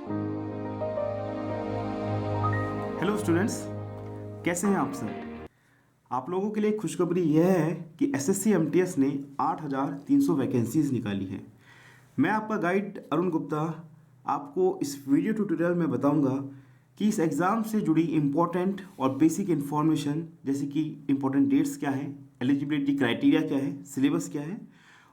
Hello students, कैसे हैं आप सब। आप लोगों के लिए खुशखबरी यह है कि एसएससी एमटीएस ने 8,300 वैकेंसीज निकाली है। मैं आपका गाइड अरुण गुप्ता आपको इस वीडियो ट्यूटोरियल में बताऊंगा कि इस एग्ज़ाम से जुड़ी इम्पोर्टेंट और बेसिक इन्फॉर्मेशन, जैसे कि इम्पोर्टेंट डेट्स क्या हैं, एलिजिबिलिटी क्राइटेरिया क्या है, सिलेबस क्या है,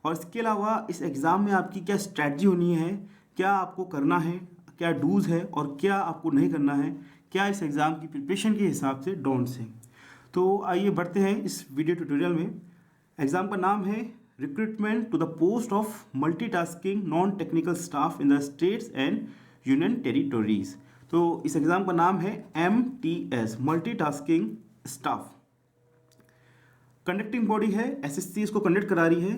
और इसके अलावा इस एग्ज़ाम में आपकी क्या स्ट्रैटेजी होनी है, क्या आपको करना है, क्या डूज़ है और क्या आपको नहीं करना है, क्या इस एग्ज़ाम की प्रिपरेशन के हिसाब से डोंट्स हैं। तो आइए बढ़ते हैं इस वीडियो ट्यूटोरियल में। एग्ज़ाम का नाम है recruitment to the post of multitasking non technical staff in the states and union territories. तो इस एग्ज़ाम का नाम है MTS, multitasking staff. Conducting body है एसएससी, इसको कंडक्ट करा रही है।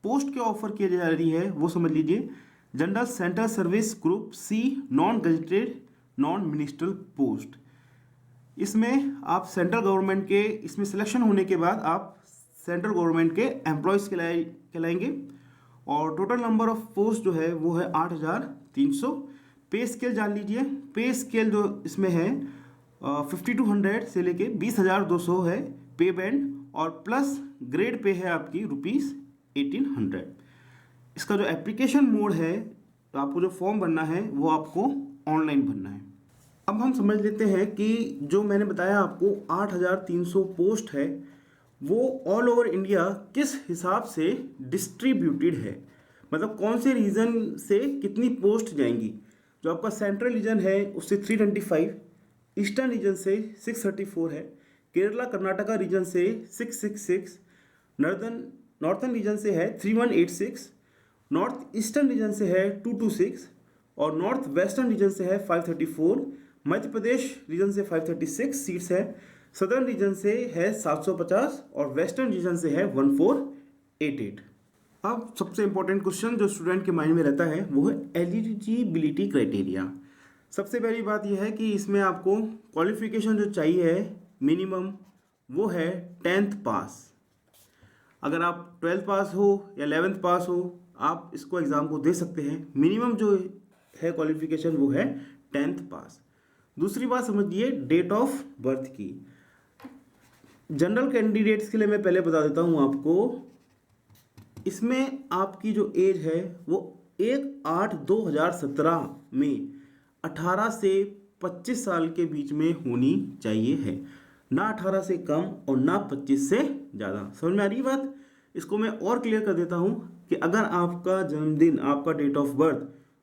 पोस्ट क्या ऑफर किया जा रही है वो समझ लीजिए। General central service group C, non gazetted non minstrel post. इसमें आप सेंट्रल गवर्नमेंट के, इसमें सिलेक्शन होने के बाद आप सेंट्रल गवर्नमेंट के एम्प्लॉयज़ कहलाएंगे। और टोटल नंबर ऑफ पोस्ट जो है वो है 8,300। पे स्केल जान लीजिए। पे स्केल जो इसमें है 5200 से लेके 20,200 है पे बैंड, और प्लस ग्रेड पे है आपकी ₹1800। इसका जो एप्लीकेशन मोड है, तो आपको जो फॉर्म भरना है वो आपको ऑनलाइन भरना है। अब हम समझ लेते हैं कि जो मैंने बताया आपको 8,300 पोस्ट है वो ऑल ओवर इंडिया किस हिसाब से डिस्ट्रीब्यूटेड है, मतलब कौन से रीजन से कितनी पोस्ट जाएंगी। जो आपका सेंट्रल रीजन है उससे 325, ईस्टर्न रीजन से 634 है, केरला कर्नाटका रीजन से 666, नॉर्थन रीजन से है 3186, नॉर्थ ईस्टर्न रीजन से है 226 और नॉर्थ वेस्टर्न रीजन से है 534, मध्य प्रदेश रीजन से 536 सीट्स है, सदर्न रीजन से है 750 और वेस्टर्न रीजन से है 1488। अब सबसे इंपॉर्टेंट क्वेश्चन जो स्टूडेंट के माइंड में रहता है वो है एलिजिबिलिटी क्राइटेरिया। सबसे पहली बात यह है कि इसमें आपको क्वालिफिकेशन जो चाहिए है मिनिमम वो है 10th पास। अगर आप 12th पास हो या 11th पास हो आप इसको एग्ज़ाम को दे सकते हैं। मिनिमम जो है क्वालिफिकेशन वो है 10th पास। दूसरी बात समझिए डेट ऑफ बर्थ की। जनरल कैंडिडेट्स के लिए मैं पहले बता देता हूँ आपको, इसमें आपकी जो एज है वो 1/8/2017 में 18 से 25 साल के बीच में होनी चाहिए है, ना 18 से कम और ना 25 से ज़्यादा। समझ में आ रही बात। इसको मैं और क्लियर कर देता हूँ कि अगर आपका जन्मदिन, आपका डेट ऑफ बर्थ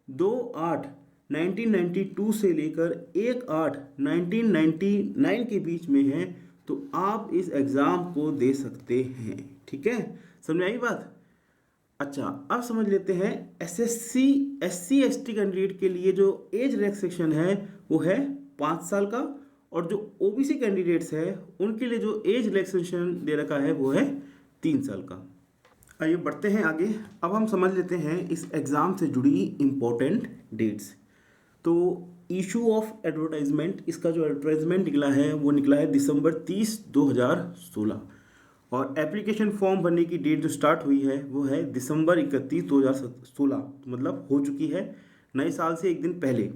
2/8/1992 से लेकर 1/8/1999 के बीच में है तो आप इस एग्ज़ाम को दे सकते हैं। ठीक है, समझ में आई बात। अच्छा, अब समझ लेते हैं एसएससी SC ST कैंडिडेट के लिए जो एज रिलैक्सेशन है वो है 5 साल का, और जो OBC कैंडिडेट्स है उनके लिए जो एज रिलैक्सेशन दे रखा है वो है 3 साल का। आइए बढ़ते हैं आगे। अब हम समझ लेते हैं इस एग्ज़ाम से जुड़ी इम्पोर्टेंट डेट्स। तो इशू ऑफ एडवर्टाइजमेंट, इसका जो एडवर्टाइजमेंट निकला है वो निकला है दिसंबर 30, 2016, और एप्लीकेशन फॉर्म भरने की डेट जो स्टार्ट हुई है वो है दिसंबर 31, 2016, मतलब हो चुकी है नए साल से एक दिन पहले।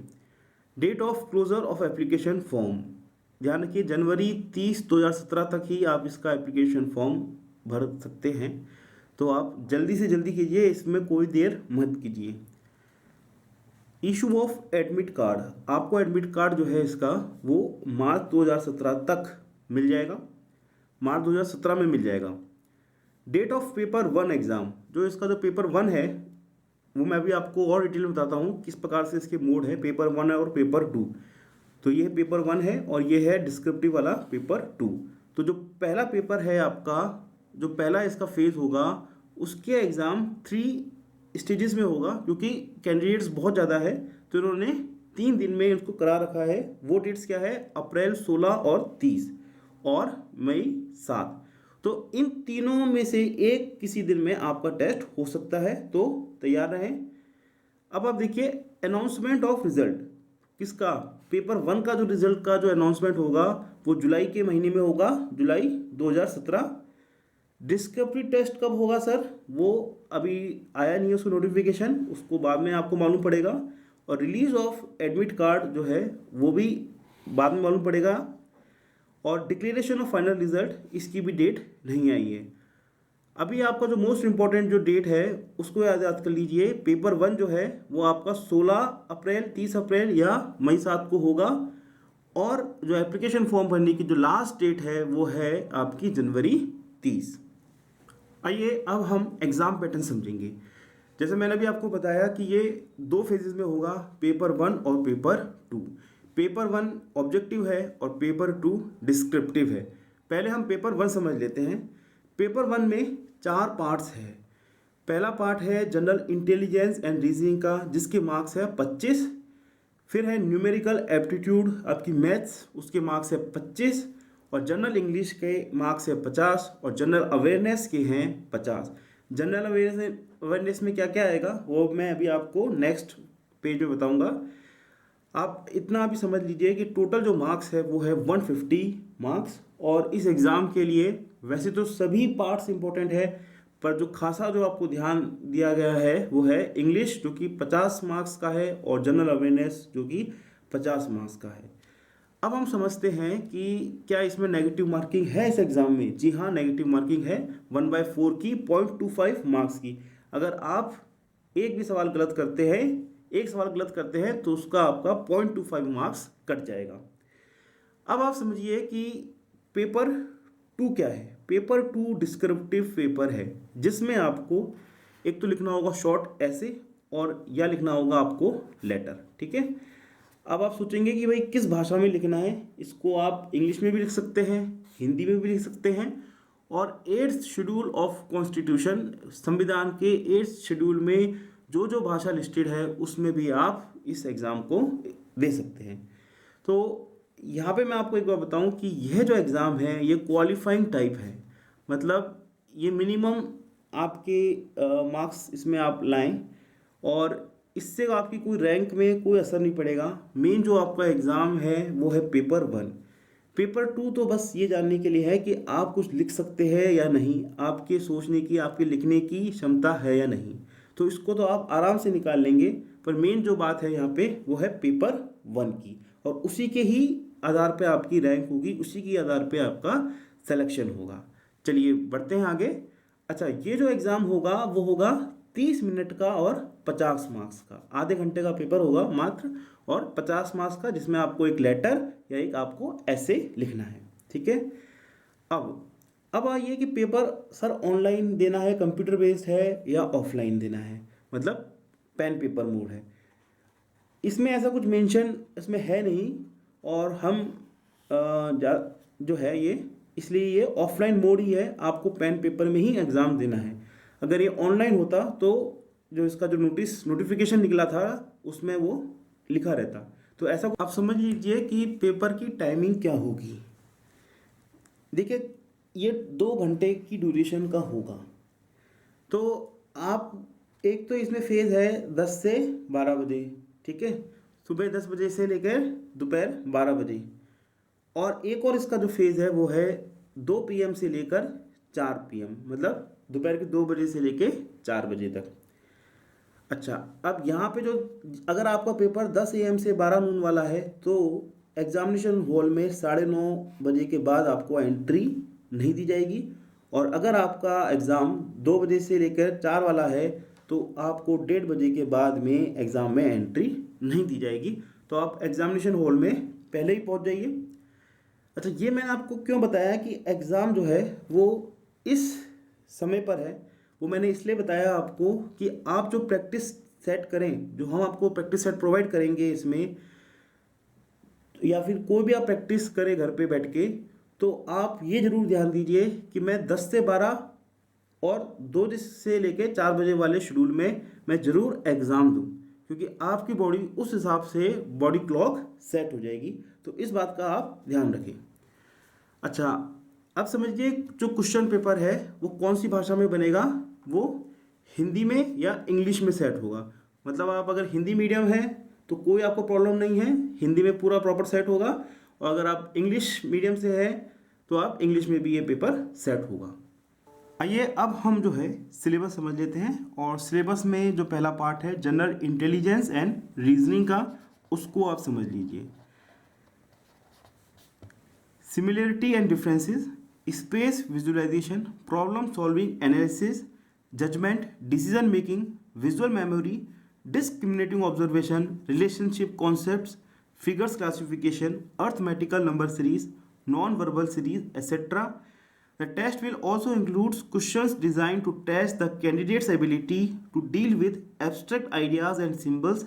Date of closure of application form, ध्यान रखिए जनवरी 30, 2017 तक ही आप इसका एप्लीकेशन फॉर्म भर सकते हैं, तो आप जल्दी से जल्दी कीजिए, इसमें कोई देर मत कीजिए। इशू ऑफ एडमिट कार्ड, आपको एडमिट कार्ड जो है इसका वो मार्च 2017 तक मिल जाएगा, मार्च 2017 में मिल जाएगा। डेट ऑफ पेपर 1 एग्ज़ाम, जो इसका जो पेपर 1 है वो मैं अभी आपको और डिटेल में बताता हूँ किस प्रकार से इसके मोड है, पेपर 1 है और पेपर 2। तो ये पेपर 1 है और ये है डिस्क्रिप्टिव वाला पेपर 2। तो जो पहला पेपर है आपका, जो पहला इसका फेज़ होगा उसके एग्ज़ाम 3 स्टेजेस में होगा, क्योंकि कैंडिडेट्स बहुत ज़्यादा है तो इन्होंने 3 दिन में इसको करा रखा है। वो डेट्स क्या है, अप्रैल 16 और 30 और मई 7। तो इन तीनों में से एक किसी दिन में आपका टेस्ट हो सकता है, तो तैयार रहें। अब आप देखिए अनाउंसमेंट ऑफ रिजल्ट, किसका, पेपर 1 का जो रिजल्ट का जो अनाउंसमेंट होगा वो जुलाई के महीने में होगा, जुलाई 2017। डिस्कवरी टेस्ट कब होगा सर, वो अभी आया नहीं है उसको नोटिफिकेशन, उसको बाद में आपको मालूम पड़ेगा। और रिलीज ऑफ एडमिट कार्ड जो है वो भी बाद में मालूम पड़ेगा, और डिक्लेरेशन ऑफ फाइनल रिजल्ट इसकी भी डेट नहीं आई है। अभी आपका जो मोस्ट इम्पॉर्टेंट जो डेट है उसको याद कर लीजिए। पेपर 1 जो है वो आपका 16 अप्रैल, 30 अप्रैल या मई 7 को होगा, और जो एप्लीकेशन फॉर्म भरने की जो लास्ट डेट है वो है आपकी जनवरी 30। आइए अब हम एग्ज़ाम पैटर्न समझेंगे। जैसे मैंने अभी आपको बताया कि ये 2 फेजेस में होगा, पेपर 1 और पेपर 2। पेपर 1 ऑब्जेक्टिव है और पेपर 2 डिस्क्रिप्टिव है। पहले हम पेपर 1 समझ लेते हैं। पेपर 1 में 4 पार्ट्स है। पहला पार्ट है जनरल इंटेलिजेंस एंड रीजनिंग का, जिसके मार्क्स है 25। फिर है न्यूमेरिकल एप्टीट्यूड आपकी मैथ्स, उसके मार्क्स है 25, और जनरल इंग्लिश के मार्क्स है 50, और जनरल अवेयरनेस के हैं 50। जनरल अवेयरनेस में क्या क्या आएगा वो मैं अभी आपको नेक्स्ट पेज में बताऊंगा। आप इतना भी समझ लीजिए कि टोटल जो मार्क्स है वो है 150 मार्क्स। और इस एग्ज़ाम के लिए वैसे तो सभी पार्ट्स इंपॉर्टेंट है, पर जो खासा जो आपको ध्यान दिया गया है वो है इंग्लिश, जो कि 50 मार्क्स का है, और जनरल अवेयरनेस जो कि 50 मार्क्स का है। अब हम समझते हैं कि क्या इसमें नेगेटिव मार्किंग है इस एग्ज़ाम में। जी हाँ, नेगेटिव मार्किंग है 1/4 की, 0.25 मार्क्स की। अगर आप एक भी सवाल गलत करते हैं, एक सवाल गलत करते हैं तो उसका आपका 0.25 मार्क्स कट जाएगा। अब आप समझिए कि पेपर 2 क्या है। पेपर 2 डिस्क्रिप्टिव पेपर है, जिसमें आपको एक तो लिखना होगा शॉर्ट ऐसे, और या लिखना होगा आपको लेटर। ठीक है। अब आप सोचेंगे कि भाई किस भाषा में लिखना है। इसको आप इंग्लिश में भी लिख सकते हैं, हिंदी में भी लिख सकते हैं, और 8th शेड्यूल ऑफ कॉन्स्टिट्यूशन, संविधान के 8th शेड्यूल में जो जो भाषा लिस्टेड है उसमें भी आप इस एग्ज़ाम को दे सकते हैं। तो यहाँ पे मैं आपको एक बार बताऊं कि यह जो एग्ज़ाम है ये क्वालिफाइंग टाइप है, मतलब ये मिनिमम आपके मार्क्स इसमें आप लाएं, और इससे आपकी कोई रैंक में कोई असर नहीं पड़ेगा। मेन जो आपका एग्ज़ाम है वो है पेपर 1। पेपर 2 तो बस ये जानने के लिए है कि आप कुछ लिख सकते हैं या नहीं, आपके सोचने की, आपके लिखने की क्षमता है या नहीं। तो इसको तो आप आराम से निकाल लेंगे, पर मेन जो बात है यहाँ पे वो है पेपर 1 की, और उसी के ही आधार पे आपकी रैंक होगी, उसी के आधार पे आपका सिलेक्शन होगा। चलिए बढ़ते हैं आगे। अच्छा, ये जो एग्ज़ाम होगा वो होगा 30 मिनट का और 50 मार्क्स का। आधे घंटे का पेपर होगा मात्र, और 50 मार्क्स का, जिसमें आपको एक लेटर या एक आपको ऐसे लिखना है। ठीक है। अब आइए कि पेपर सर ऑनलाइन देना है, कंप्यूटर बेस्ड है, या ऑफलाइन देना है, मतलब पेन पेपर मोड है। इसमें ऐसा कुछ मेंशन इसमें है नहीं, और हम जो है ये इसलिए ये ऑफलाइन मोड ही है, आपको पेन पेपर में ही एग्ज़ाम देना है। अगर ये ऑनलाइन होता तो जो इसका जो नोटिफिकेशन निकला था उसमें वो लिखा रहता। तो ऐसा आप समझ लीजिए कि पेपर की टाइमिंग क्या होगी। देखिए, ये 2 घंटे की ड्यूरेशन का होगा। तो आप एक तो इसमें फेज़ है 10 से 12 बजे, ठीक है, सुबह 10 बजे से लेकर दोपहर 12 बजे। और एक और इसका जो फेज़ है वो है 2 PM से लेकर 4 PM, मतलब दोपहर के 2 बजे से लेकर 4 बजे तक। अच्छा, अब यहाँ पे जो अगर आपका पेपर 10 AM से 12 नून वाला है तो एग्जामिनेशन हॉल में 9:30 बजे के बाद आपको एंट्री नहीं दी जाएगी, और अगर आपका एग्ज़ाम 2 बजे से लेकर 4 वाला है तो आपको 1:30 बजे के बाद में एग्ज़ाम में एंट्री नहीं दी जाएगी। तो आप एग्जामिनेशन हॉल में पहले ही पहुंच जाइए। अच्छा, ये मैंने आपको क्यों बताया कि एग्ज़ाम जो है वो इस समय पर है, वो मैंने इसलिए बताया आपको कि आप जो प्रैक्टिस सेट करें, जो हम आपको प्रैक्टिस सेट प्रोवाइड करेंगे इसमें, या फिर कोई भी आप प्रैक्टिस करें घर पे बैठ के, तो आप ये ज़रूर ध्यान दीजिए कि मैं 10 से 12 और 2 से लेकर 4 बजे वाले शेड्यूल में मैं ज़रूर एग्ज़ाम दूं, क्योंकि आपकी बॉडी उस हिसाब से बॉडी क्लॉक सेट हो जाएगी। तो इस बात का आप ध्यान रखें। अच्छा, अब समझिए जो क्वेश्चन पेपर है वो कौन सी भाषा में बनेगा, वो हिंदी में या इंग्लिश में सेट होगा। मतलब आप अगर हिंदी मीडियम है तो कोई आपको प्रॉब्लम नहीं है, हिंदी में पूरा प्रॉपर सेट होगा, और अगर आप इंग्लिश मीडियम से है तो आप इंग्लिश में भी ये पेपर सेट होगा। आइए अब हम जो है सिलेबस समझ लेते हैं, और सिलेबस में जो पहला पार्ट है जनरल इंटेलिजेंस एंड रीजनिंग का, उसको आप समझ लीजिए। Similarity and differences, space visualisation, problem solving analysis, judgement, decision making, visual memory, discriminating observation, relationship concepts, figures classification, arithmetical number series, non verbal series, etc. The test will also include questions designed to test the candidate's ability to deal with abstract ideas and symbols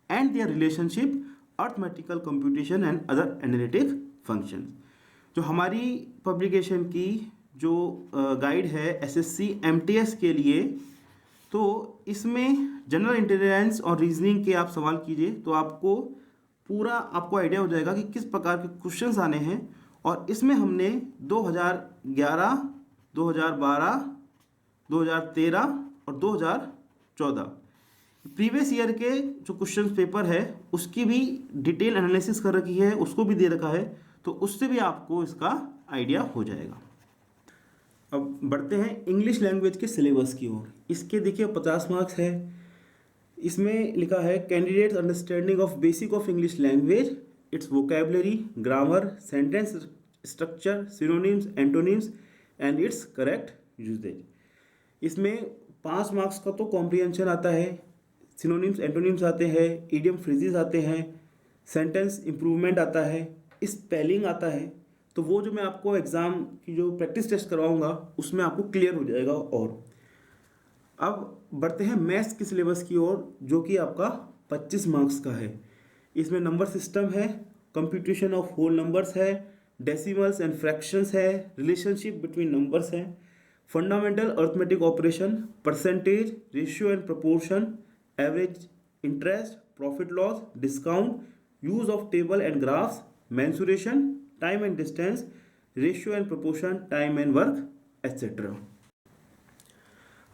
and their relationship, arithmetical computation and other analytic functions. जो हमारी publication की जो guide है SSC MTS के लिए, तो इसमें general intelligence और रीजनिंग के आप सवाल कीजिए तो आपको पूरा आइडिया हो जाएगा कि किस प्रकार के क्वेश्चंस आने हैं। और इसमें हमने 2011, 2012, 2013 और 2014 प्रीवियस ईयर के जो क्वेश्चन पेपर है उसकी भी डिटेल एनालिसिस कर रखी है, उसको भी दे रखा है, तो उससे भी आपको इसका आइडिया हो जाएगा। अब बढ़ते हैं इंग्लिश लैंग्वेज के सिलेबस की ओर। इसके देखिए 50 मार्क्स है। इसमें लिखा है candidates understanding of basic of English language, its vocabulary, grammar, sentence structure, synonyms, antonyms and its correct usage. इसमें 5 मार्क्स का तो कॉम्प्रिहेंशन आता है, सिनोनिम्स एंटोनिम्स आते हैं, इडियम फ्रेजेस आते हैं, सेंटेंस इम्प्रूवमेंट आता है, स्पेलिंग आता है। तो वो जो मैं आपको एग्ज़ाम की जो प्रैक्टिस टेस्ट करवाऊंगा उसमें आपको क्लियर हो जाएगा। और अब बढ़ते हैं मैथ्स के सिलेबस की ओर, जो कि आपका 25 मार्क्स का है। इसमें नंबर सिस्टम है, कंप्यूटेशन ऑफ होल नंबर्स है, डेसिमल्स एंड फ्रैक्शंस है, रिलेशनशिप बिटवीन नंबर्स है, fundamental arithmetic operation, percentage, ratio and proportion, average, interest, profit loss, discount, use of table and graphs, mensuration, time and distance, ratio and proportion, time and work, etcetera.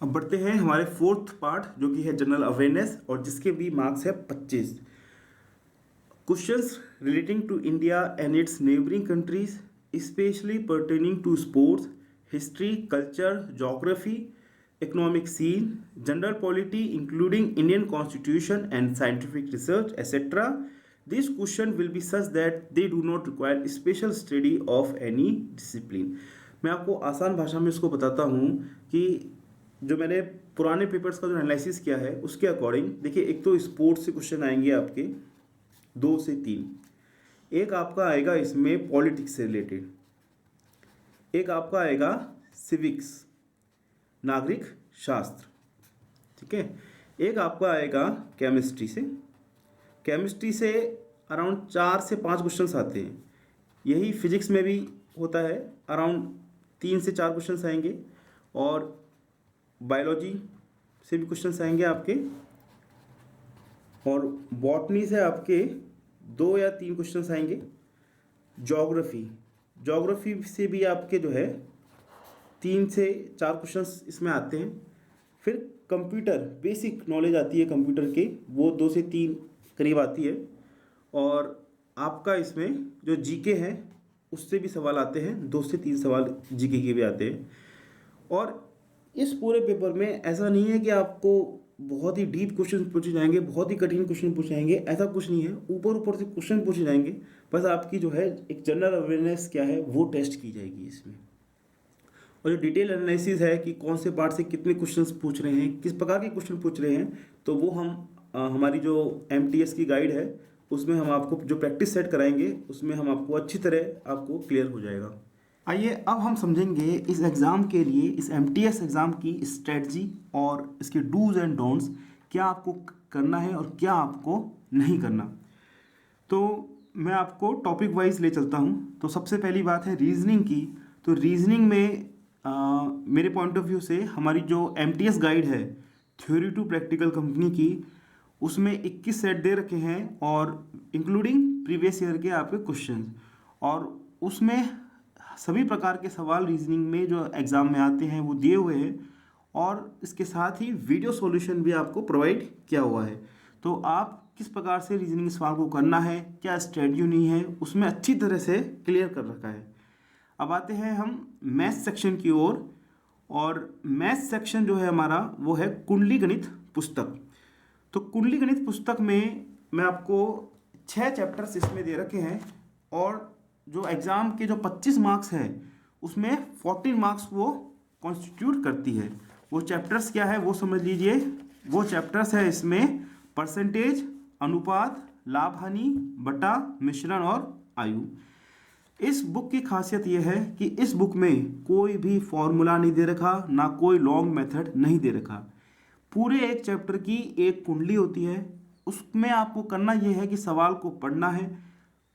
अब बढ़ते हैं हमारे fourth part, जो कि है general awareness, और जिसके भी मार्क्स है 25। Questions relating to India and its neighbouring countries, specially pertaining to sports, history, culture, geography, economic scene, general polity including Indian constitution and scientific research, etcetera. This question will be such that they do not require special study of any discipline. मैं आपको आसान भाषा में इसको बताता हूँ कि जो मैंने पुराने पेपर्स का जो एनालिसिस किया है उसके अकॉर्डिंग देखिए, एक तो स्पोर्ट्स से क्वेश्चन आएंगे आपके 2 से 3, एक आपका आएगा इसमें पॉलिटिक्स से रिलेटेड, एक आपका आएगा सिविक्स, नागरिक शास्त्र, ठीक है, एक आपका आएगा केमिस्ट्री से। केमिस्ट्री से अराउंड 4 से 5 क्वेश्चंस आते हैं। यही फिजिक्स में भी होता है, अराउंड 3 से 4 क्वेश्चंस आएंगे। और बायोलॉजी से भी क्वेश्चंस आएंगे आपके, और बॉटनी से आपके 2 या 3 क्वेश्चंस आएंगे। ज्योग्राफी से भी आपके जो है 3 से 4 क्वेश्चंस इसमें आते हैं। फिर कंप्यूटर बेसिक नॉलेज आती है कंप्यूटर के, वो 2 से 3 करीब आती है। और आपका इसमें जो जीके है उससे भी सवाल आते हैं, 2 से 3 सवाल जीके के भी आते हैं। और इस पूरे पेपर में ऐसा नहीं है कि आपको बहुत ही डीप क्वेश्चन पूछे जाएंगे, बहुत ही कठिन क्वेश्चन पूछे जाएंगे, ऐसा कुछ नहीं है। ऊपर से क्वेश्चन पूछे जाएंगे, बस आपकी जो है एक जनरल अवेयरनेस क्या है वो टेस्ट की जाएगी इसमें। और जो डिटेल एनालिसिस है कि कौन से पार्ट से कितने क्वेश्चंस पूछ रहे हैं, किस प्रकार के क्वेश्चन पूछ रहे हैं, तो वो हम हमारी जो एमटीएस की गाइड है उसमें हम आपको जो प्रैक्टिस सेट कराएंगे उसमें हम आपको अच्छी तरह आपको क्लियर हो जाएगा। आइए अब हम समझेंगे इस एग्ज़ाम के लिए, इस एमटीएस एग्ज़ाम की स्ट्रेटजी और इसके डूज एंड डोंट्स, क्या आपको करना है और क्या आपको नहीं करना। तो मैं आपको टॉपिक वाइज ले चलता हूँ। तो सबसे पहली बात है रीजनिंग की। तो रीजनिंग में मेरे पॉइंट ऑफ व्यू से हमारी जो एमटीएस गाइड है थ्योरी टू प्रैक्टिकल कंपनी की, उसमें 21 सेट दे रखे हैं और इंक्लूडिंग प्रीवियस ईयर के आपके क्वेश्चन, और उसमें सभी प्रकार के सवाल रीजनिंग में जो एग्ज़ाम में आते हैं वो दिए हुए हैं। और इसके साथ ही वीडियो सॉल्यूशन भी आपको प्रोवाइड किया हुआ है। तो आप किस प्रकार से रीजनिंग सवाल को करना है, क्या स्ट्रेटजी नहीं है, उसमें अच्छी तरह से क्लियर कर रखा है। अब आते हैं हम मैथ्स सेक्शन की ओर, और मैथ सेक्शन जो है हमारा वो है कुंडली गणित पुस्तक। तो कुंडली गणित पुस्तक में मैं आपको 6 चैप्टर्स इसमें दे रखे हैं और जो एग्ज़ाम के जो 25 मार्क्स है उसमें 14 मार्क्स वो कॉन्स्टिट्यूट करती है। वो चैप्टर्स क्या है वो समझ लीजिए। वो चैप्टर्स है इसमें परसेंटेज, अनुपात, लाभ हानि, बटा, मिश्रण और आयु। इस बुक की खासियत यह है कि इस बुक में कोई भी फॉर्मूला नहीं दे रखा, ना कोई लॉन्ग मेथड नहीं दे रखा। पूरे एक चैप्टर की एक कुंडली होती है, उसमें आपको करना यह है कि सवाल को पढ़ना है।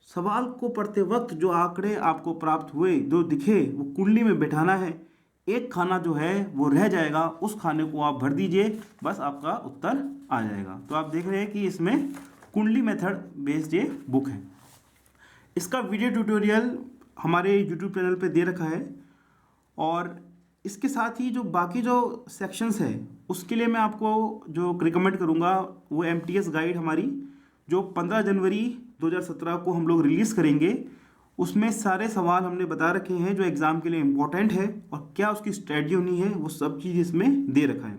सवाल को पढ़ते वक्त जो आंकड़े आपको प्राप्त हुए, जो दिखे, वो कुंडली में बैठाना है। एक खाना जो है वो रह जाएगा, उस खाने को आप भर दीजिए, बस आपका उत्तर आ जाएगा। तो आप देख रहे हैं कि इसमें कुंडली मेथड बेस्ड ये बुक है। इसका वीडियो ट्यूटोरियल हमारे यूट्यूब चैनल पे दे रखा है और इसके साथ ही जो बाकी जो सेक्शंस है उसके लिए मैं आपको जो रिकमेंड करूँगा वो MTS गाइड हमारी जो 15 जनवरी 2017 को हम लोग रिलीज़ करेंगे। उसमें सारे सवाल हमने बता रखे हैं जो एग्ज़ाम के लिए इम्पोर्टेंट है और क्या उसकी स्ट्रेटजी होनी है, वो सब चीज़ इसमें दे रखा है।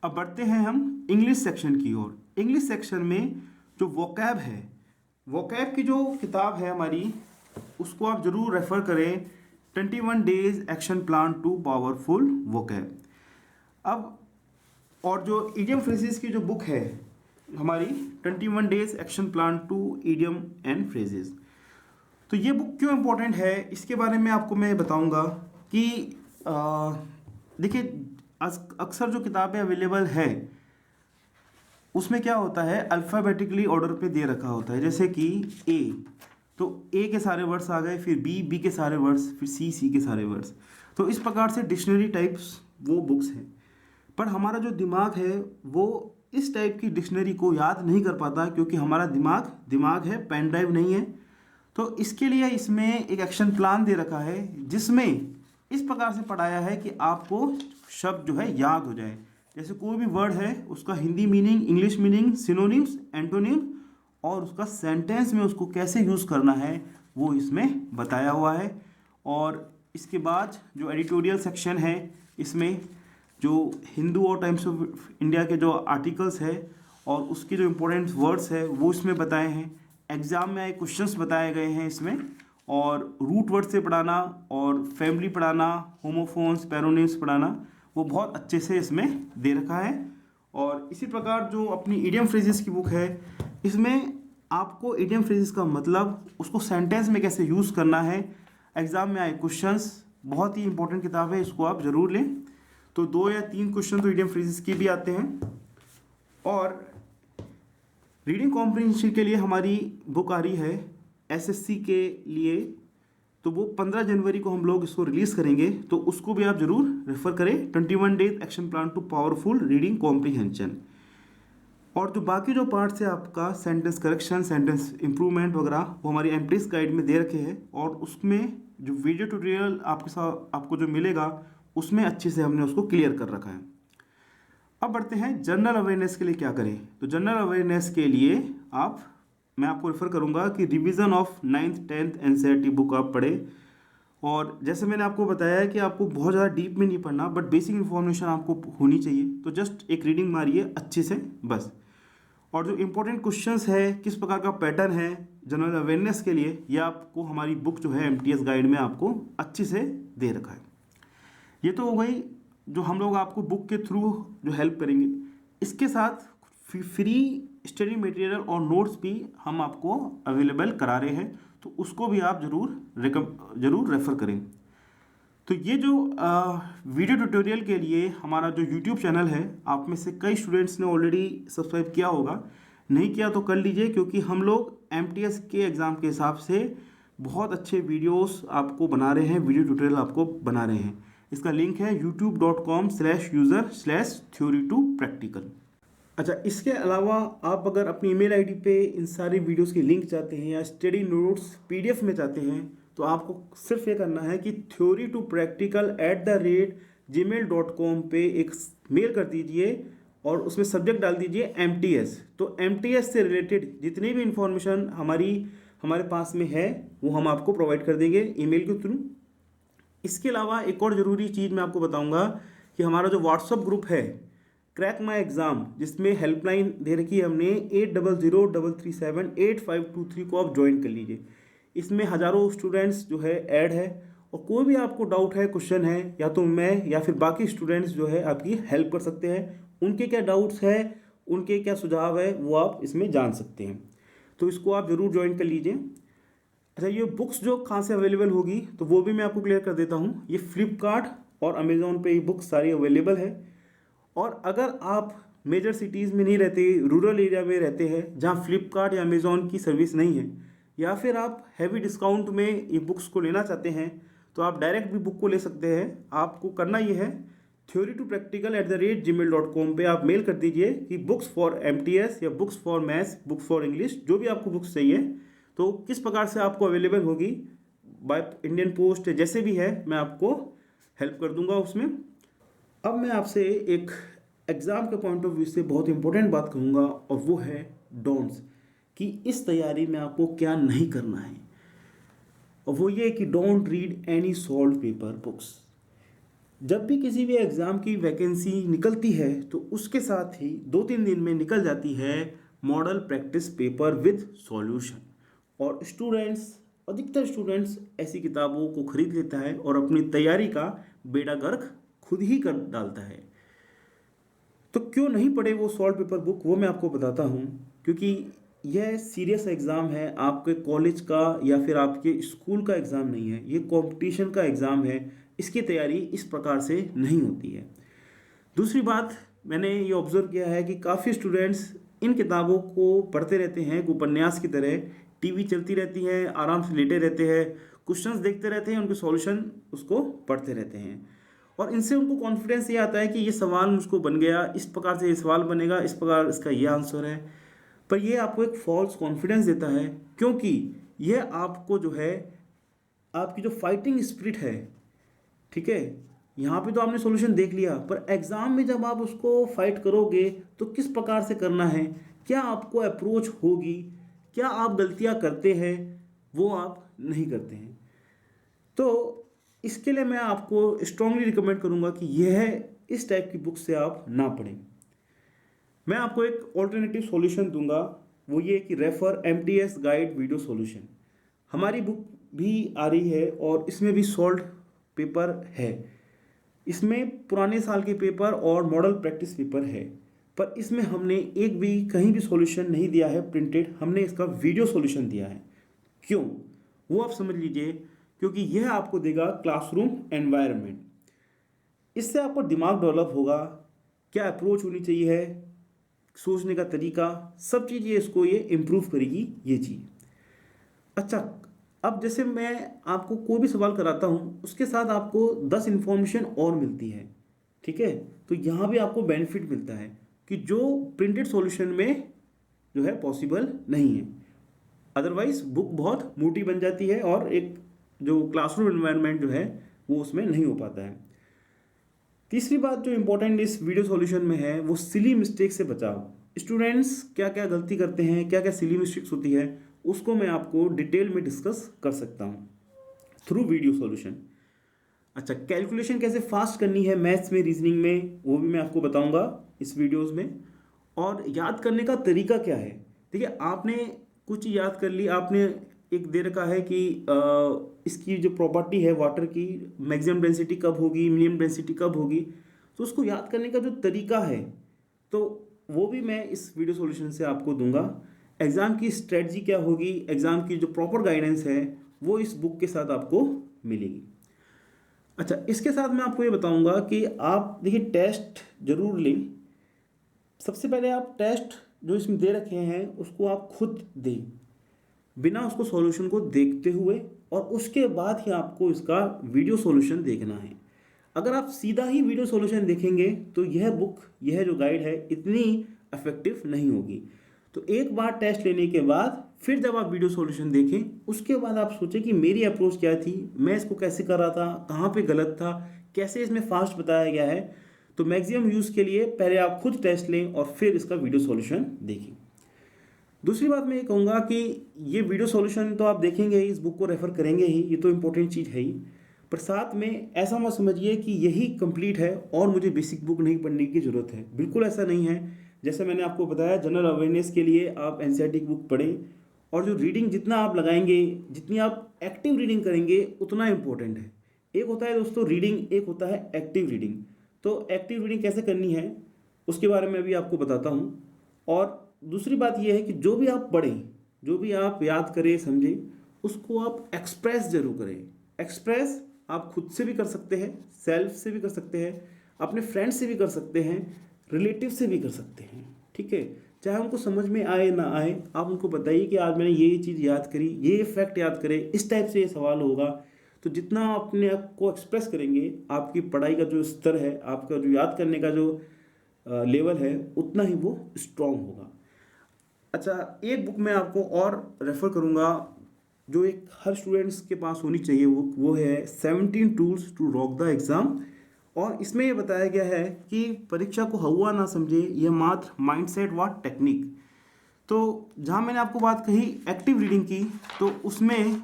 अब बढ़ते हैं हम इंग्लिश सेक्शन की ओर। इंग्लिश सेक्शन में जो वोकैब है, वोकैब की जो किताब है हमारी, उसको आप ज़रूर रेफ़र करें, 21 days action plan to powerful vocab. अब और जो इडियम फ्रेजेस की जो बुक है हमारी, 21 days action plan to idiom and phrases. तो ये बुक क्यों इम्पोर्टेंट है इसके बारे में आपको मैं बताऊंगा कि देखिए अक्सर जो किताबें अवेलेबल है उसमें क्या होता है, अल्फ़ाबेटिकली ऑर्डर पे दे रखा होता है। जैसे कि ए, तो ए के सारे वर्ड्स आ गए, फिर बी के सारे वर्ड्स, फिर सी के सारे वर्ड्स। तो इस प्रकार से डिक्शनरी टाइप्स वो बुक्स हैं। पर हमारा जो दिमाग है वो इस टाइप की डिक्शनरी को याद नहीं कर पाता, क्योंकि हमारा दिमाग है, पेन ड्राइव नहीं है। तो इसके लिए इसमें एक एक्शन प्लान दे रखा है जिसमें इस प्रकार से पढ़ाया है कि आपको शब्द जो है याद हो जाए। जैसे कोई भी वर्ड है उसका Hindi meaning, English meaning, synonyms, antonym और उसका सेंटेंस में उसको कैसे यूज़ करना है वो इसमें बताया हुआ है। और इसके बाद जो एडिटोरियल सेक्शन है, इसमें जो हिंदू और टाइम्स ऑफ इंडिया के जो आर्टिकल्स है और उसके जो इम्पोर्टेंट वर्ड्स है वो इसमें बताए हैं। एग्ज़ाम में आए क्वेश्चंस बताए गए हैं इसमें, और रूट वर्ड से पढ़ाना और फैमिली पढ़ाना, होमोफोन्स, पैरोनिम्स पढ़ाना, वो बहुत अच्छे से इसमें दे रखा है। और इसी प्रकार जो अपनी इडियम फ्रेजेस की बुक है, इसमें आपको इडियम फ्रेजेस का मतलब, उसको सेंटेंस में कैसे यूज़ करना है, एग्ज़ाम में आए क्वेश्चंस, बहुत ही इंपॉर्टेंट किताब है, इसको आप ज़रूर लें। तो 2 या 3 क्वेश्चन तो इडियम फ्रेजेस के भी आते हैं। और रीडिंग कॉम्प्रिहेंशन के लिए हमारी बुक आ रही है SSC के लिए, तो वो 15 जनवरी को हम लोग इसको रिलीज़ करेंगे, तो उसको भी आप ज़रूर रेफ़र करें, 21 days action plan to powerful reading comprehension. और जो बाकी जो पार्ट्स है आपका सेंटेंस करेक्शन, सेंटेंस इम्प्रूवमेंट वगैरह, वो हमारी MTS गाइड में दे रखे हैं। और उसमें जो वीडियो ट्यूटोरियल आपके साथ आपको जो मिलेगा उसमें अच्छे से हमने उसको क्लियर कर रखा है। अब बढ़ते हैं जनरल अवेयरनेस के लिए क्या करें। तो जनरल अवेयरनेस के लिए मैं आपको रेफ़र करूंगा कि revision of 9th 10th NCERT book आप पढ़ें। और जैसे मैंने आपको बताया है कि आपको बहुत ज़्यादा डीप में नहीं पढ़ना, बट बेसिक इन्फॉर्मेशन आपको होनी चाहिए। तो जस्ट एक रीडिंग मारिए अच्छे से बस। और जो इम्पोर्टेंट क्वेश्चंस है, किस प्रकार का पैटर्न है जनरल अवेयरनेस के लिए, ये आपको हमारी बुक जो है MTS गाइड में आपको अच्छे से दे रखा है। ये तो हो गई जो हम लोग आपको बुक के थ्रू जो हेल्प करेंगे। इसके साथ फ्री स्टडी मटेरियल और नोट्स भी हम आपको अवेलेबल करा रहे हैं, तो उसको भी आप ज़रूर रेफ़र करें। तो ये जो वीडियो ट्यूटोरियल के लिए हमारा जो YouTube चैनल है, आप में से कई स्टूडेंट्स ने ऑलरेडी सब्सक्राइब किया होगा, नहीं किया तो कर लीजिए, क्योंकि हम लोग MTS के एग्ज़ाम के हिसाब से बहुत अच्छे वीडियोस आपको बना रहे हैं, वीडियो ट्यूटोरियल आपको बना रहे हैं। इसका लिंक है youtube.com/user/theory2practical। अच्छा, इसके अलावा आप अगर अपनी email ID पे इन सारी वीडियोस की लिंक चाहते हैं या स्टडी नोट्स PDF में चाहते हैं, तो आपको सिर्फ ये करना है कि theory2practical@gmail.com पे एक मेल कर दीजिए और उसमें सब्जेक्ट डाल दीजिए MTS। तो MTS से रिलेटेड जितनी भी इंफॉर्मेशन हमारे पास में है वो हम आपको प्रोवाइड कर देंगे ईमेल के थ्रू। इसके अलावा एक और ज़रूरी चीज़ मैं आपको बताऊंगा कि हमारा जो व्हाट्सअप ग्रुप है क्रैक माई एग्ज़ाम, जिसमें हेल्पलाइन दे रखी है हमने 8003378523 को आप ज्वाइन कर लीजिए। इसमें हज़ारों स्टूडेंट्स जो है ऐड है, और कोई भी आपको डाउट है, क्वेश्चन है, या तो मैं या फिर बाकी स्टूडेंट्स जो है आपकी हेल्प कर सकते हैं। उनके क्या डाउट्स है, उनके क्या सुझाव है, वो आप इसमें जान सकते हैं। तो इसको आप ज़रूर ज्वाइन कर लीजिए। अच्छा, ये बुक्स जो कहाँ से अवेलेबल होगी तो वो भी मैं आपको क्लियर कर देता हूँ। ये फ्लिपकार्ट और अमेज़ॉन पे ये बुक्स सारी अवेलेबल है। और अगर आप मेजर सिटीज़ में नहीं रहते, रूरल एरिया में रहते हैं जहाँ फ्लिपकार्ट या अमेज़ॉन की सर्विस नहीं है, या फिर आप हैवी डिस्काउंट में ये बुक्स को लेना चाहते हैं, तो आप डायरेक्ट भी बुक को ले सकते हैं। आपको करना ये है, theory2practical@gmail.com पे आप मेल कर दीजिए कि बुक्स फॉर MTS या books for maths, books for English, जो भी आपको बुक्स चाहिए तो किस प्रकार से आपको अवेलेबल होगी बाय इंडियन पोस्ट, जैसे भी है मैं आपको हेल्प कर दूंगा उसमें। अब मैं आपसे एक एग्ज़ाम के पॉइंट ऑफ व्यू से बहुत इंपॉर्टेंट बात कहूँगा, और वो है डोंट्स, कि इस तैयारी में आपको क्या नहीं करना है। और वो ये कि don't read any solve paper books. जब भी किसी भी एग्ज़ाम की वैकेंसी निकलती है तो उसके साथ ही 2-3 दिन में निकल जाती है model practice paper with solution, और अधिकतर स्टूडेंट्स ऐसी किताबों को खरीद लेता है और अपनी तैयारी का बेड़ा गर्क खुद ही कर डालता है। तो क्यों नहीं पढ़े वो सॉल्व पेपर बुक, वो मैं आपको बताता हूँ। क्योंकि यह सीरियस एग्ज़ाम है, आपके कॉलेज का या फिर आपके स्कूल का एग्ज़ाम नहीं है, ये कंपटीशन का एग्ज़ाम है। इसकी तैयारी इस प्रकार से नहीं होती है। दूसरी बात, मैंने ये ऑब्ज़र्व किया है कि काफ़ी स्टूडेंट्स इन किताबों को पढ़ते रहते हैं उपन्यास की तरह, टीवी चलती रहती है, आराम से लेटे रहते हैं, क्वेश्चंस देखते रहते हैं, उनके सॉल्यूशन उसको पढ़ते रहते हैं, और इनसे उनको कॉन्फिडेंस ये आता है कि ये सवाल मुझको बन गया, इस प्रकार से ये सवाल बनेगा, इस प्रकार इसका ये आंसर है। पर ये आपको एक फॉल्स कॉन्फिडेंस देता है, क्योंकि यह आपको जो है आपकी जो फाइटिंग स्पिरिट है, ठीक है, यहाँ पे तो आपने सॉल्यूशन देख लिया, पर एग्ज़ाम में जब आप उसको फाइट करोगे तो किस प्रकार से करना है, क्या आपको अप्रोच होगी, क्या आप गलतियाँ करते हैं, वो आप नहीं करते हैं। तो इसके लिए मैं आपको स्ट्रांगली रिकमेंड करूँगा कि यह इस टाइप की बुक से आप ना पढ़ें। मैं आपको एक ऑल्टरनेटिव सॉल्यूशन दूंगा, वो ये कि refer MTS guide video solution. हमारी बुक भी आ रही है और इसमें भी सॉल्व पेपर है। इसमें पुराने साल के पेपर और मॉडल प्रैक्टिस पेपर है, पर इसमें हमने एक भी कहीं भी सॉल्यूशन नहीं दिया है प्रिंटेड, हमने इसका वीडियो सॉल्यूशन दिया है। क्यों, वो आप समझ लीजिए। क्योंकि यह आपको देगा क्लासरूम एनवायरनमेंट। इससे आपको दिमाग डेवलप होगा, क्या अप्रोच होनी चाहिए है, सोचने का तरीका, सब चीज़ ये इसको ये इम्प्रूव करेगी ये चीज़। अच्छा, अब जैसे मैं आपको कोई भी सवाल कराता हूँ उसके साथ आपको 10 इन्फॉर्मेशन और मिलती है, ठीक है। तो यहाँ भी आपको बेनिफिट मिलता है कि जो प्रिंटेड सॉल्यूशन में जो है पॉसिबल नहीं है। अदरवाइज बुक बहुत मोटी बन जाती है और एक जो क्लासरूम एनवायरनमेंट जो है वो उसमें नहीं हो पाता है। तीसरी बात जो इम्पोर्टेंट इस वीडियो सॉल्यूशन में है वो सिली मिस्टेक से बचाव। स्टूडेंट्स क्या क्या गलती करते हैं, क्या क्या सिली मिस्टेक्स होती है, उसको मैं आपको डिटेल में डिस्कस कर सकता हूँ थ्रू वीडियो सॉल्यूशन। अच्छा, कैलकुलेशन कैसे फास्ट करनी है मैथ्स में, रीजनिंग में, वो भी मैं आपको बताऊँगा इस वीडियोज़ में। और याद करने का तरीका क्या है, देखिए आपने कुछ याद कर ली, आपने एक दे रखा है कि इसकी जो प्रॉपर्टी है वाटर की, मैक्सिमम डेंसिटी कब होगी, मिनिमम डेंसिटी कब होगी, तो उसको याद करने का जो तरीका है तो वो भी मैं इस वीडियो सॉल्यूशन से आपको दूंगा। एग्ज़ाम की स्ट्रेटजी क्या होगी, एग्ज़ाम की जो प्रॉपर गाइडेंस है वो इस बुक के साथ आपको मिलेगी। अच्छा, इसके साथ मैं आपको ये बताऊंगा कि आप देखिए टेस्ट जरूर लें। सबसे पहले आप टेस्ट जो इसमें दे रखे हैं उसको आप खुद दें, बिना उसको सॉल्यूशन को देखते हुए, और उसके बाद ही आपको इसका वीडियो सॉल्यूशन देखना है। अगर आप सीधा ही वीडियो सॉल्यूशन देखेंगे तो यह बुक, यह जो गाइड है इतनी इफेक्टिव नहीं होगी। तो एक बार टेस्ट लेने के बाद फिर जब आप वीडियो सॉल्यूशन देखें उसके बाद आप सोचें कि मेरी अप्रोच क्या थी, मैं इसको कैसे कर रहा था, कहाँ पे गलत था, कैसे इसमें फास्ट बताया गया है। तो मैक्सिमम यूज़ के लिए पहले आप खुद टेस्ट लें और फिर इसका वीडियो सॉल्यूशन देखें। दूसरी बात मैं ये कहूँगा कि ये वीडियो सॉल्यूशन तो आप देखेंगे ही, इस बुक को रेफ़र करेंगे ही, ये तो इम्पोर्टेंट चीज़ है ही, पर साथ में ऐसा मत समझिए कि यही कंप्लीट है और मुझे बेसिक बुक नहीं पढ़ने की ज़रूरत है, बिल्कुल ऐसा नहीं है। जैसे मैंने आपको बताया, जनरल अवेयरनेस के लिए आप एनसीईआरटी की बुक पढ़ें, और जो रीडिंग जितना आप लगाएंगे, जितनी आप एक्टिव रीडिंग करेंगे उतना इम्पोर्टेंट है। एक होता है दोस्तों रीडिंग, एक होता है एक्टिव रीडिंग। तो एक्टिव रीडिंग कैसे करनी है उसके बारे में अभी आपको बताता हूँ। और दूसरी बात यह है कि जो भी आप पढ़ें, जो भी आप याद करें, समझें, उसको आप एक्सप्रेस जरूर करें। एक्सप्रेस आप खुद से भी कर सकते हैं, सेल्फ से भी कर सकते हैं, अपने फ्रेंड से भी कर सकते हैं, रिलेटिव से भी कर सकते हैं, ठीक है। चाहे उनको समझ में आए ना आए, आप उनको बताइए कि आज मैंने ये चीज़ याद करी, ये फैक्ट याद करे, इस टाइप से ये सवाल होगा। तो जितना आप अपने आप को एक्सप्रेस करेंगे, आपकी पढ़ाई का जो स्तर है, आपका जो याद करने का जो लेवल है, उतना ही वो स्ट्रांग होगा। अच्छा, एक बुक मैं आपको और रेफर करूँगा जो एक हर स्टूडेंट्स के पास होनी चाहिए, वो है 17 tools to rock the exam. और इसमें ये बताया गया है कि परीक्षा को हवा ना समझे, यह मात्र माइंडसेट व टेक्निक। तो जहाँ मैंने आपको बात कही एक्टिव रीडिंग की, तो उसमें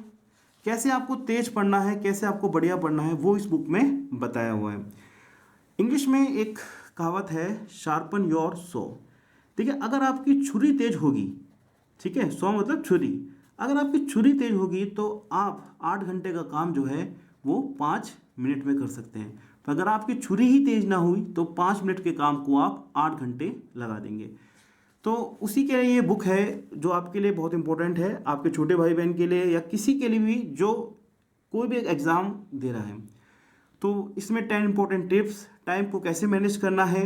कैसे आपको तेज पढ़ना है, कैसे आपको बढ़िया पढ़ना है, वो इस बुक में बताया हुआ है। इंग्लिश में एक कहावत है, शार्पन योर सॉ। देखिए, अगर आपकी छुरी तेज होगी, ठीक है, सॉ मतलब छुरी, अगर आपकी छुरी तेज होगी तो आप 8 घंटे का काम जो है वो 5 मिनट में कर सकते हैं। तो अगर आपकी छुरी ही तेज ना हुई तो 5 मिनट के काम को आप 8 घंटे लगा देंगे। तो उसी के लिए ये बुक है जो आपके लिए बहुत इंपॉर्टेंट है, आपके छोटे भाई बहन के लिए या किसी के लिए भी जो कोई भी एग्ज़ाम दे रहा है। तो इसमें 10 इंपॉर्टेंट टिप्स, टाइम को कैसे मैनेज करना है,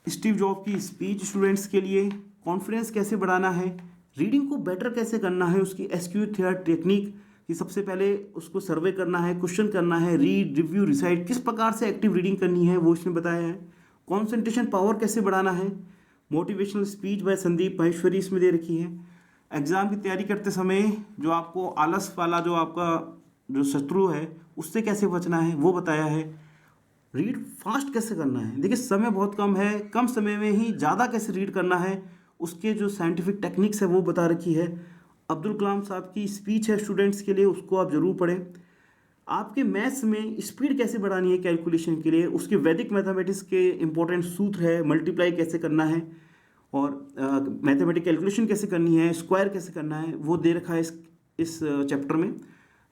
स्टीव जॉब की स्पीच स्टूडेंट्स के लिए, कॉन्फिडेंस कैसे बढ़ाना है, रीडिंग को बेटर कैसे करना है, उसकी एसक्यू थ्योरी टेक्निक कि सबसे पहले उसको सर्वे करना है, क्वेश्चन करना है, रीड, रिव्यू, रिसाइट, किस प्रकार से एक्टिव रीडिंग करनी है वो इसमें बताया है। कॉन्सेंट्रेशन पावर कैसे बढ़ाना है, motivational speech bye Sandeep Maheshwari इसमें दे रखी है। एग्ज़ाम की तैयारी करते समय जो आपको आलस वाला जो आपका जो शत्रु है उससे कैसे बचना है वो बताया है। रीड फास्ट कैसे करना है, देखिए समय बहुत कम है, कम समय में ही ज़्यादा कैसे रीड करना है, उसके जो साइंटिफिक टेक्निक्स है वो बता रखी है। अब्दुल कलाम साहब की स्पीच है स्टूडेंट्स के लिए, उसको आप ज़रूर पढ़ें। आपके मैथ्स में स्पीड कैसे बढ़ानी है कैलकुलेशन के लिए, उसके वैदिक मैथमेटिक्स के इंपॉर्टेंट सूत्र है, मल्टीप्लाई कैसे करना है और मैथमेटिक कैलकुलेशन कैसे करनी है, स्क्वायर कैसे करना है, वो दे रखा है इस चैप्टर में।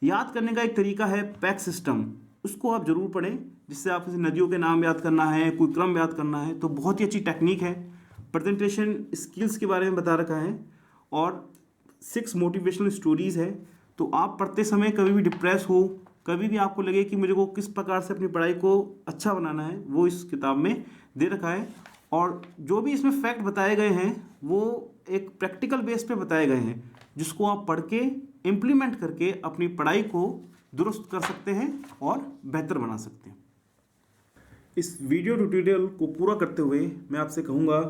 याद करने का एक तरीका है पैक सिस्टम, उसको आप ज़रूर पढ़ें, जिससे आप नदियों के नाम याद करना है, कोई क्रम याद करना है, तो बहुत ही अच्छी टेक्निक है। प्रेजेंटेशन स्किल्स के बारे में बता रखा है और 6 मोटिवेशनल स्टोरीज़ है। तो आप पढ़ते समय कभी भी डिप्रेस हो, कभी भी आपको लगे कि मुझे को किस प्रकार से अपनी पढ़ाई को अच्छा बनाना है, वो इस किताब में दे रखा है। और जो भी इसमें फैक्ट बताए गए हैं वो एक प्रैक्टिकल बेस पे बताए गए हैं, जिसको आप पढ़ के इम्प्लीमेंट करके अपनी पढ़ाई को दुरुस्त कर सकते हैं और बेहतर बना सकते हैं। इस वीडियो ट्यूटोरियल को पूरा करते हुए मैं आपसे कहूँगा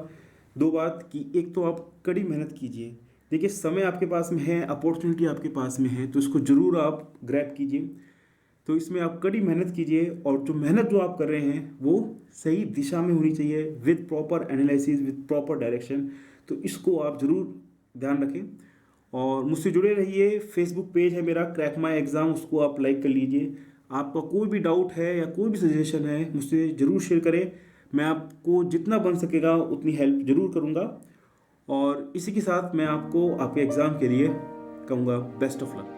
2 बात कि एक तो आप कड़ी मेहनत कीजिए। देखिए, समय आपके पास में है, अपॉर्चुनिटी आपके पास में है, तो इसको ज़रूर आप ग्रैब कीजिए। तो इसमें आप कड़ी मेहनत कीजिए और जो मेहनत जो आप कर रहे हैं वो सही दिशा में होनी चाहिए, with proper analysis, with proper direction. तो इसको आप ज़रूर ध्यान रखें और मुझसे जुड़े रहिए। फेसबुक पेज है मेरा क्रैक माई एग्ज़ाम, उसको आप लाइक कर लीजिए। आपका कोई भी डाउट है या कोई भी सजेशन है मुझसे ज़रूर शेयर करें, मैं आपको जितना बन सकेगा उतनी हेल्प ज़रूर करूँगा। और इसी के साथ मैं आपको आपके एग्ज़ाम के लिए कहूँगा बेस्ट ऑफ लक।